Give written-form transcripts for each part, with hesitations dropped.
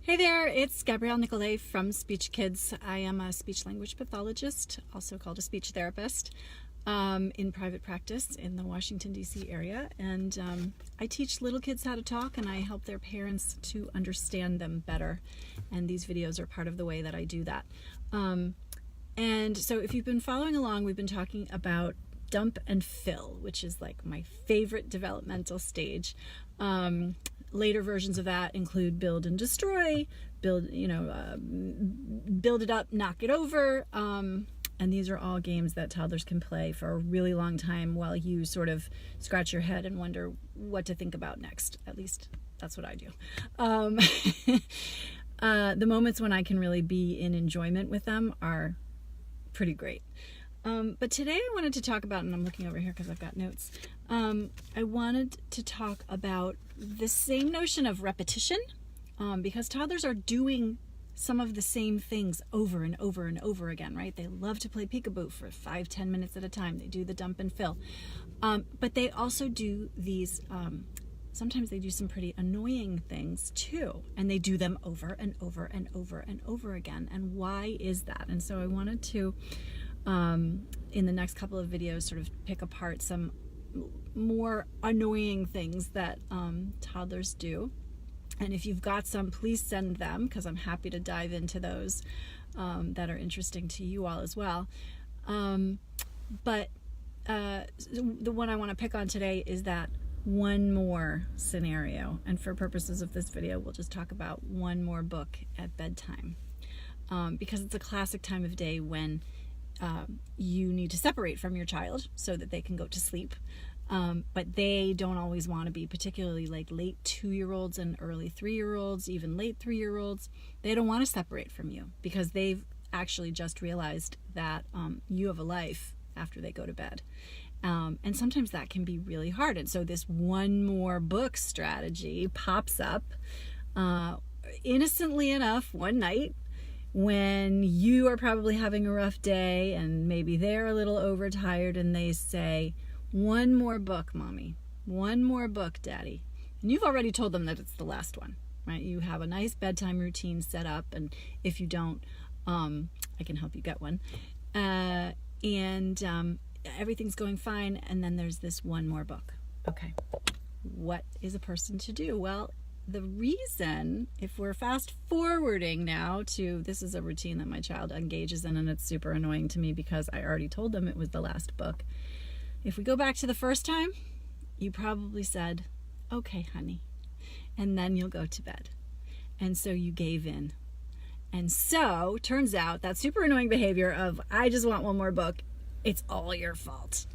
Hey there, it's Gabrielle Nicolay from SpeechKids. I am a speech-language pathologist, also called a speech therapist, in private practice in the Washington, D.C. area. And I teach little kids how to talk, and I help their parents to understand them better. And these videos are part of the way that I do that. And so if you've been following along, we've been talking about dump and fill, which is like my favorite developmental stage. Later versions of that include build and destroy, build it up, knock it over. And these are all games that toddlers can play for a really long time while you sort of scratch your head and wonder what to think about next. At least that's what I do. The moments when I can really be in enjoyment with them are pretty great. But today I wanted to talk about, and I'm looking over here because I've got notes, I wanted to talk about the same notion of repetition, because toddlers are doing some of the same things over and over and over again, right? They love to play peekaboo for 5-10 minutes at a time. They do the dump and fill. But they also do these, sometimes they do some pretty annoying things too, and they do them over and over and over and over again. And why is that? And so I wanted to, in the next couple of videos, sort of pick apart some more annoying things that toddlers do. And if you've got some, please send them, because I'm happy to dive into those that are interesting to you all as well. But the one I want to pick on today is that one more scenario. And for purposes of this video, we'll just talk about one more book at bedtime, because it's a classic time of day when you need to separate from your child so that they can go to sleep. But they don't always want to be, particularly like late 2-year-olds and early 3-year-olds, even late 3-year-olds. They don't want to separate from you because they've actually just realized that you have a life after they go to bed. And sometimes that can be really hard. And so this one more book strategy pops up innocently enough one night when you are probably having a rough day and maybe they're a little overtired, and they say, "One more book, Mommy. One more book, Daddy." And you've already told them that it's the last one, right? You have a nice bedtime routine set up, and if you don't, I can help you get one. Everything's going fine, and then there's this one more book. Okay, what is a person to do? Well, the reason, if we're fast forwarding now to, this is a routine that my child engages in, and it's super annoying to me because I already told them it was the last book. If we go back to the first time, you probably said, "Okay, honey," and then you'll go to bed. And so you gave in. And so turns out that super annoying behavior of, "I just want one more book," it's all your fault.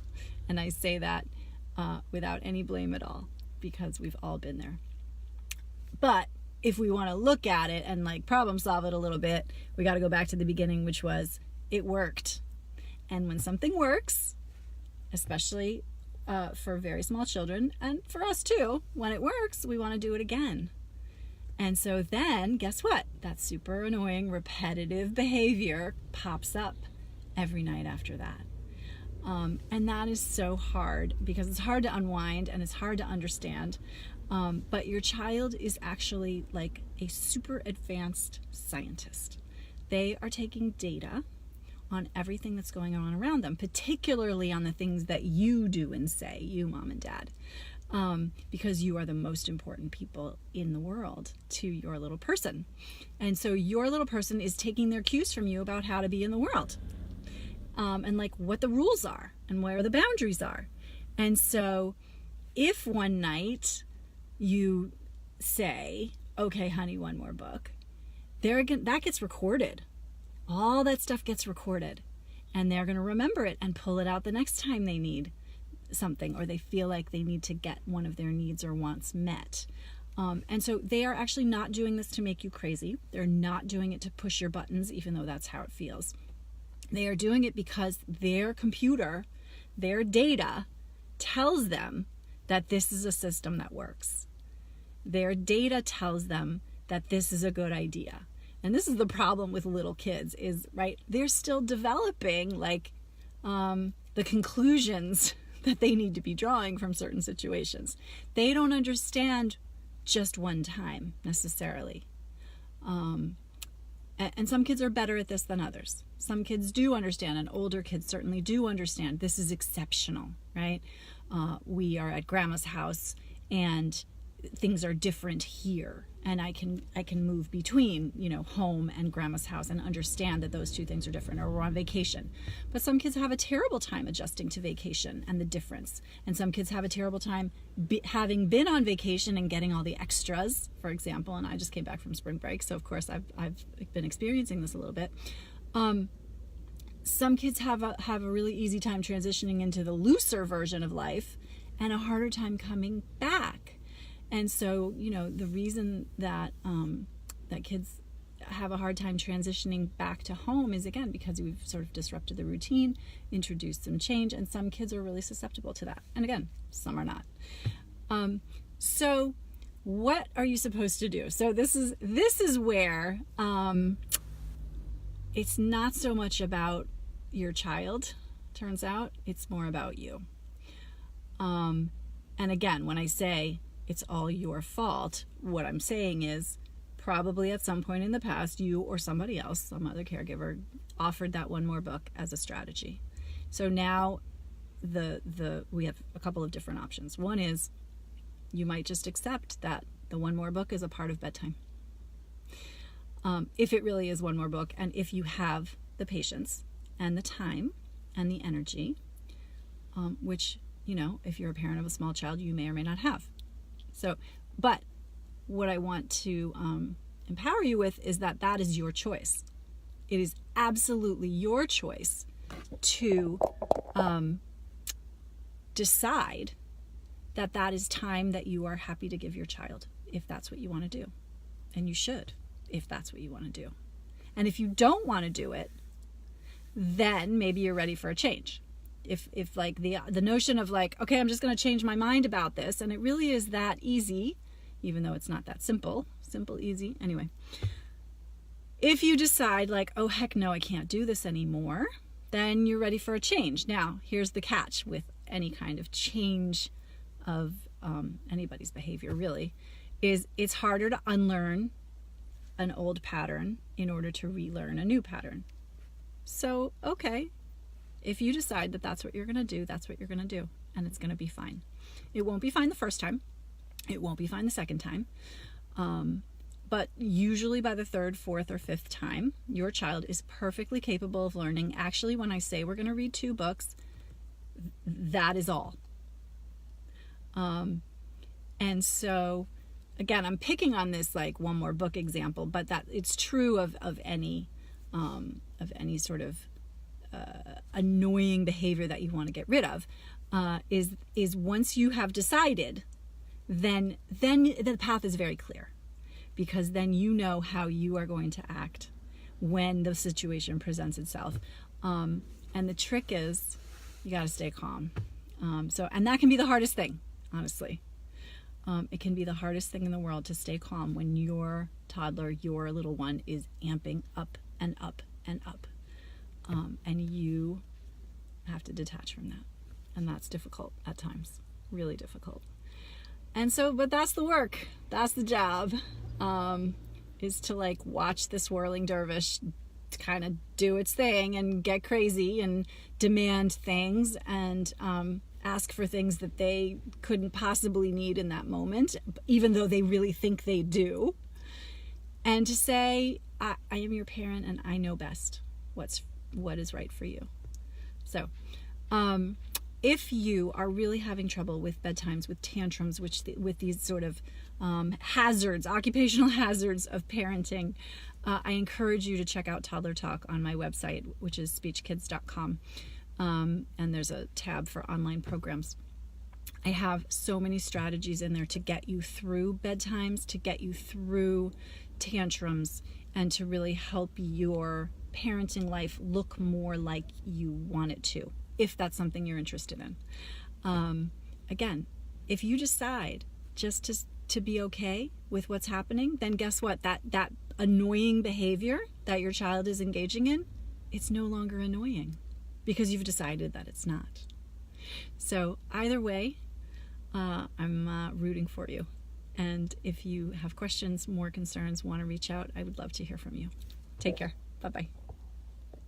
And I say that without any blame at all, because we've all been there. But if we want to look at it and like problem solve it a little bit, we got to go back to the beginning, which was, it worked. And when something works, especially for very small children, and for us too, when it works, we want to do it again. And so then, guess what? That super annoying, repetitive behavior pops up every night after that. And that is so hard, because it's hard to unwind and it's hard to understand. But your child is actually like a super advanced scientist. They are taking data on everything that's going on around them, particularly on the things that you do and say, you, mom and dad, because you are the most important people in the world to your little person. And so your little person is taking their cues from you about how to be in the world, and like what the rules are and where the boundaries are. And so if one night you say, "Okay, honey, one more book," there again, that gets recorded. All that stuff gets recorded, and they're going to remember it and pull it out the next time they need something, or they feel like they need to get one of their needs or wants met. And so they are actually not doing this to make you crazy. They're not doing it to push your buttons, even though that's how it feels. They are doing it because their computer, their data, tells them that this is a system that works. Their data tells them that this is a good idea. And this is the problem with little kids is, right, they're still developing like the conclusions that they need to be drawing from certain situations. They don't understand just one time necessarily. And some kids are better at this than others. Some kids do understand, and older kids certainly do understand. This is exceptional, right? We are at grandma's house and things are different here. And I can move between, home and grandma's house and understand that those two things are different, or we're on vacation. But some kids have a terrible time adjusting to vacation and the difference. And some kids have a terrible time having been on vacation and getting all the extras, for example. And I just came back from spring break, so of course I've been experiencing this a little bit. Some kids have a really easy time transitioning into the looser version of life and a harder time coming back. And so, the reason that that kids have a hard time transitioning back to home is, again, because we've sort of disrupted the routine, introduced some change, and some kids are really susceptible to that. And again, some are not. So what are you supposed to do? So this is where it's not so much about your child, turns out. It's more about you. And again, when I say it's all your fault, what I'm saying is probably at some point in the past, you or somebody else, some other caregiver, offered that one more book as a strategy. So now we have a couple of different options. One is you might just accept that the one more book is a part of bedtime. If it really is one more book, and if you have the patience and the time and the energy, which, if you're a parent of a small child, you may or may not have. So, but what I want to empower you with is that is your choice. It is absolutely your choice to decide that is time that you are happy to give your child, if that's what you want to do. And you should, if that's what you want to do. And if you don't want to do it, then maybe you're ready for a change. If like the notion of like, okay, I'm just going to change my mind about this, and it really is that easy, even though it's not that simple, easy. Anyway, if you decide like, oh, heck no, I can't do this anymore, then you're ready for a change. Now, here's the catch with any kind of change of anybody's behavior, really, is it's harder to unlearn an old pattern in order to relearn a new pattern. So, okay. If you decide that that's what you're going to do, that's what you're going to do. And it's going to be fine. It won't be fine the first time. It won't be fine the second time. But usually by the third, fourth, or fifth time, your child is perfectly capable of learning. Actually, when I say we're going to read 2 books, that is all. And so, again, I'm picking on this like one more book example, but that it's true of any sort of annoying behavior that you want to get rid of, is once you have decided, then the path is very clear, because then you know how you are going to act when the situation presents itself. And the trick is you got to stay calm. And that can be the hardest thing, honestly. It can be the hardest thing in the world to stay calm when your toddler, your little one, is amping up and up and up. And you have to detach from that. And that's difficult at times, really difficult. And so, but that's the work. That's the job, is to like watch this whirling dervish kind of do its thing and get crazy and demand things and ask for things that they couldn't possibly need in that moment, even though they really think they do. And to say, I am your parent and I know best what is right for you. So, if you are really having trouble with bedtimes, with tantrums, with these sort of hazards, occupational hazards of parenting, I encourage you to check out Toddler Talk on my website, which is SpeechKids.com. And there's a tab for online programs. I have so many strategies in there to get you through bedtimes, to get you through tantrums, and to really help your parenting life look more like you want it to, if that's something you're interested in. Again, if you decide just to be okay with what's happening, then guess what? That annoying behavior that your child is engaging in, it's no longer annoying because you've decided that it's not. So either way, I'm rooting for you. And if you have questions, more concerns, want to reach out, I would love to hear from you. Take care. Bye-bye.